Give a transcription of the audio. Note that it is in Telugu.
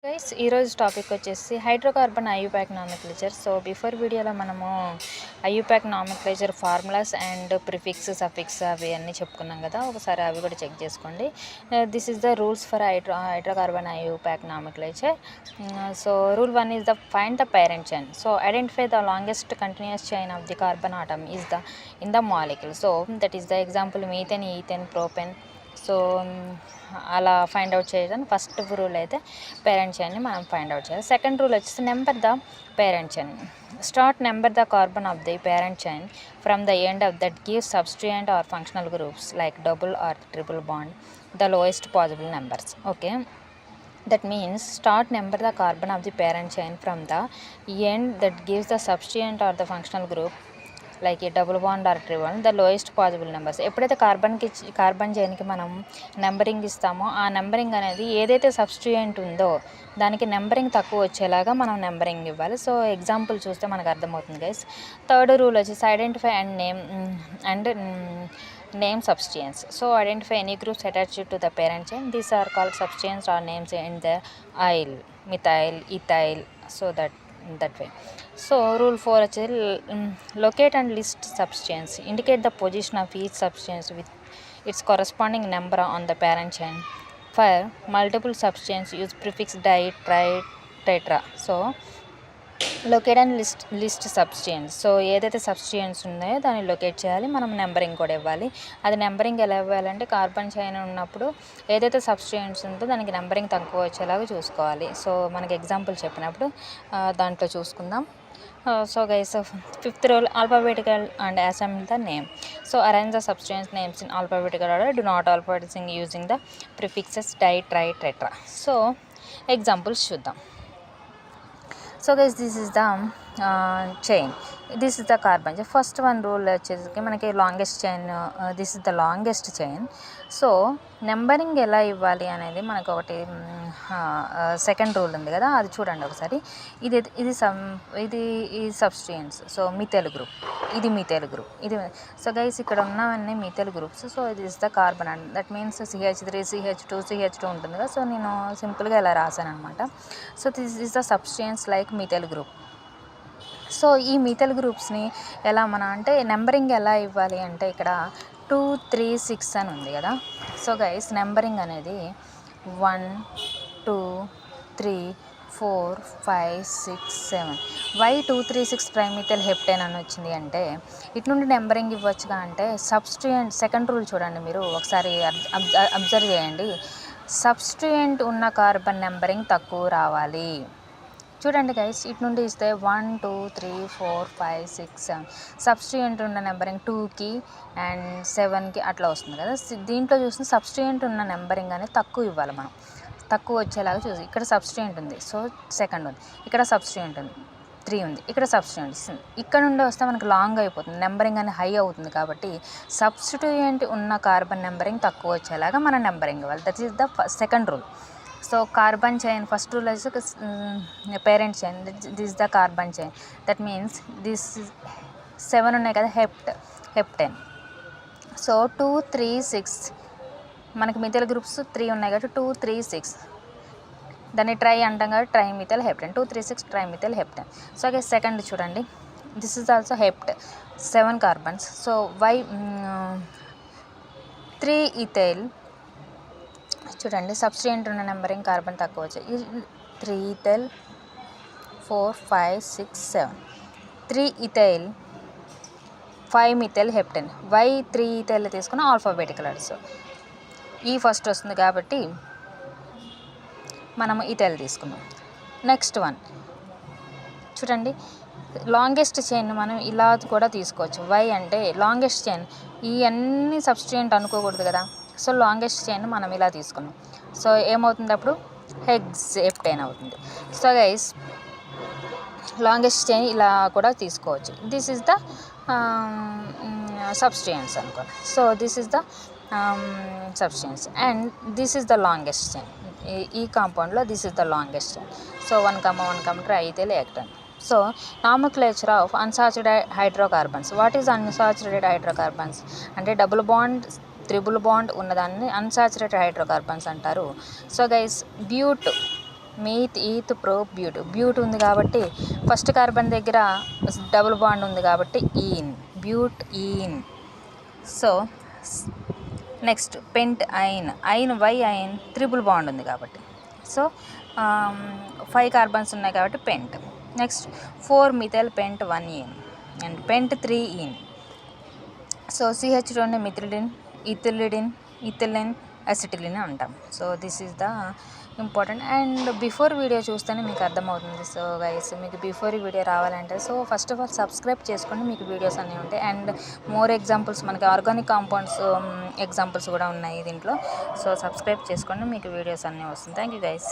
గైస్ ఈరోజు టాపిక్ వచ్చేసి hydrocarbon IUPAC nomenclature. So before వీడియోలో మనము IUPAC nomenclature formulas and prefix suffix అవి అన్నీ చెప్పుకున్నాం కదా, ఒకసారి అవి కూడా చెక్ చేసుకోండి. This is the rules for hydrocarbon IUPAC nomenclature. So rule 1 is the find the parent chain. So identify the longest continuous chain of the carbon atom is the in the molecule. So that is the example methane, ethane, propane. So అలా ఫైండ్ అవుట్ చేయడానికి ఫస్ట్ రూల్ అయితే పేరెంట్ చైన్ని మనం ఫైండ్ అవుట్ చేయాలి. సెకండ్ రూల్ వచ్చేసి number the parent chain. Start number the carbon of the parent chain from the end of that give substituent or functional groups like double or triple bond the lowest possible numbers. Okay, that means start number the carbon of the parent chain from the end that gives the substituent or the functional group like ఈ double bond or triple the lowest possible numbers. ఎప్పుడైతే కార్బన్ చైన్కి మనం నెంబరింగ్ ఇస్తామో ఆ నెంబరింగ్ అనేది ఏదైతే సబ్స్టిట్యూయెంట్ ఉందో దానికి నెంబరింగ్ తక్కువ వచ్చేలాగా మనం నెంబరింగ్ ఇవ్వాలి. సో ఎగ్జాంపుల్ చూస్తే మనకు అర్థమవుతుంది గైస్. థర్డ్ రూల్ వచ్చేసి identify and name substituents. So identify any groups attached to the parent chain. These are called substituents or names in the aisle, methyl, ethyl, so that way. So rule 4 వచ్చేసి locate and list substituents. Indicate the position of each substance with its corresponding number on the parent chain. For multiple substituents use prefix di, tri, tetra. So locate and list substituents. So ఏదైతే సబ్స్టిట్యూయెంట్స్ ఉన్నాయో దాన్ని లొకేట్ చేయాలి, మనం నెంబరింగ్ కూడా ఇవ్వాలి. అది నెంబరింగ్ ఎలా ఇవ్వాలంటే కార్బన్ చైన్ ఉన్నప్పుడు ఏదైతే సబ్స్టిట్యూయెంట్స్ ఉందో దానికి నెంబరింగ్ తక్కువ వచ్చేలాగా చూసుకోవాలి. సో మనకి ఎగ్జాంపుల్ చెప్పినప్పుడు దాంట్లో చూసుకుందాం. So guys, fifth rule alphabetical and assemble the name. So arrange the substituents names in alphabetical order, do not alphabetising using the prefixes di, tri, tetra. So examples చూద్దాం. So guys, this is the chain. This is the carbon. The first one rule వచ్చేసి మనకి longest chain. This is the longest chain. So numbering ఎలా ఇవ్వాలి అనేది మనకు ఒకటి సెకండ్ రూల్ ఉంది కదా, అది చూడండి ఒకసారి. ఇది ఈ సబ్స్టిట్యూయెంట్స్. సో మిథైల్ గ్రూప్, ఇది మిథైల్ గ్రూప్, ఇది. సో గైస్ ఇక్కడ ఉన్నవన్నీ మిథైల్ గ్రూప్స్. సో ఇది is the carbon and that means CH3, CH2 ఉంటుంది కదా. సో నేను సింపుల్గా ఇలా రాశాను అనమాట. So this is the substituents like methyl group. So ఈ మిథైల్ గ్రూప్స్ని ఎలా అంటే నెంబరింగ్ ఎలా ఇవ్వాలి అంటే ఇక్కడ 2, 3, 6 అని ఉంది కదా. సో గైస్ నెంబరింగ్ అనేది 1, 2, 3, 4, 5, 6, 7. వై 2, 3, 6 ట్రైమిథైల్ హెప్టేన్ అని వచ్చింది అంటే ఇటు నుండి నెంబరింగ్ ఇవ్వచ్చుగా అంటే సబ్స్టిట్యూయెంట్. సెకండ్ రూల్ చూడండి, మీరు ఒకసారి అబ్జర్వ్ చేయండి. సబ్స్టిట్యూయెంట్ ఉన్న కార్బన్ నెంబరింగ్ తక్కువ రావాలి. చూడండి గైస్, ఇటు నుండి ఇస్తే 1, 2, 3, 4, 5, 6, 7. సబ్స్టిట్యూయెంట్ ఉన్న నెంబరింగ్ 2కి అండ్ 7కి అట్లా వస్తుంది కదా. దీంట్లో చూస్తే సబ్స్టిట్యూయెంట్ ఉన్న నెంబరింగ్ అనేది తక్కువ ఇవ్వాలి, మనం తక్కువ వచ్చేలాగా చూసి. ఇక్కడ సబ్స్టిట్యూయెంట్ ఉంది, సో సెకండ్ ఉంది. ఇక్కడ సబ్స్టిట్యూయెంట్ ఉంది, 3 ఉంది. ఇక్కడ సబ్స్టిట్యూయెంట్. ఇక్కడ నుండి వస్తే మనకి లాంగ్ అయిపోతుంది, నెంబరింగ్ అనేది హై అవుతుంది. కాబట్టి సబ్స్టిట్యూయెంట్ ఉన్న కార్బన్ నెంబరింగ్ తక్కువ వచ్చేలాగా మనం నెంబరింగ్ ఇవ్వాలి. That is the second rule. So carbon chain first rule వచ్చి parent chain. This the carbon chain. That means this 7 ఉన్నాయి కదా, హెప్టెన్. సో 2, 3, 6 మనకి మిథైల్ గ్రూప్స్ 3 ఉన్నాయి కాబట్టి 2, 3, 6 దాన్ని ట్రై అంటాం కాబట్టి trimethyl heptene. 2, 3, 6 trimethyl heptene. So అగే సెకండ్ చూడండి, this is also 7 carbons. So why 3 ethyl. చూడండి సబ్స్టిట్యూయెంట్ ఉన్న నెంబరింగ్ కార్బన్ తక్కువ వచ్చాయి. 3 ethyl, 4, 5, 6, 7. 3 ethyl, 5 methyl heptene. Why 3 ethyl తీసుకున్న ఆల్ఫాబెటికల్ ఆర్డర్. సో ఈ ఫస్ట్ వస్తుంది కాబట్టి మనము ఇథైల్ తీసుకున్నాం. నెక్స్ట్ వన్ చూడండి, లాంగెస్ట్ చైన్ మనం ఇలా కూడా తీసుకోవచ్చు. వై అంటే లాంగెస్ట్ చైన్, ఈ అన్ని సబ్స్టిట్యూయెంట్ అనుకోకూడదు కదా. సో లాంగెస్ట్ చైన్ మనం ఇలా తీసుకున్నాం. సో ఏమవుతుంది అప్పుడు హెప్టేన్ అవుతుంది. సో గైస్ లాంగెస్ట్ చైన్ ఇలా కూడా తీసుకోవచ్చు. దిస్ ఈజ్ ద సబ్స్టిట్యూయెంట్స్ అనుకోండి. So this is the substituents and this is the longest chain. ఈ కాంపౌండ్లో this is the longest chain. So 1, 1 triethyl heptane. So nomenclature of unsaturated hydrocarbons. What is unsaturated hydrocarbons అంటే డబుల్ బాండ్, త్రిబుల్ బాండ్ ఉన్నదాన్ని అన్సాచురేటెడ్ హైడ్రోకార్బన్స్ అంటారు. So guys but meth eth pro but but ఉంది కాబట్టి ఫస్ట్ కార్బన్ దగ్గర డబుల్ బాండ్ ఉంది కాబట్టి ene but ఈన్. So next pent yne yne why yne triple bond ఉంది కాబట్టి సో 5 కార్బన్స్ ఉన్నాయి కాబట్టి pent. Next 4 methyl pent 1 ene and pent 3 ene. So CH2 methylene ethylene acetylene అంటాం. So this is the important. And before video చూస్తేనే మీకు అర్థమవుతుంది. సో గైస్ మీకు బిఫోర్ ఈ వీడియో రావాలంటే so first of all subscribe చేసుకోండి, మీకు వీడియోస్ అన్నీ ఉంటాయి. అండ్ మోర్ ఎగ్జాంపుల్స్ మనకి ఆర్గానిక్ కాంపౌండ్స్ ఎగ్జాంపుల్స్ కూడా ఉన్నాయి దీంట్లో. సో సబ్స్క్రైబ్ చేసుకోండి, మీకు వీడియోస్ అన్నీ వస్తుంది. Thank you guys.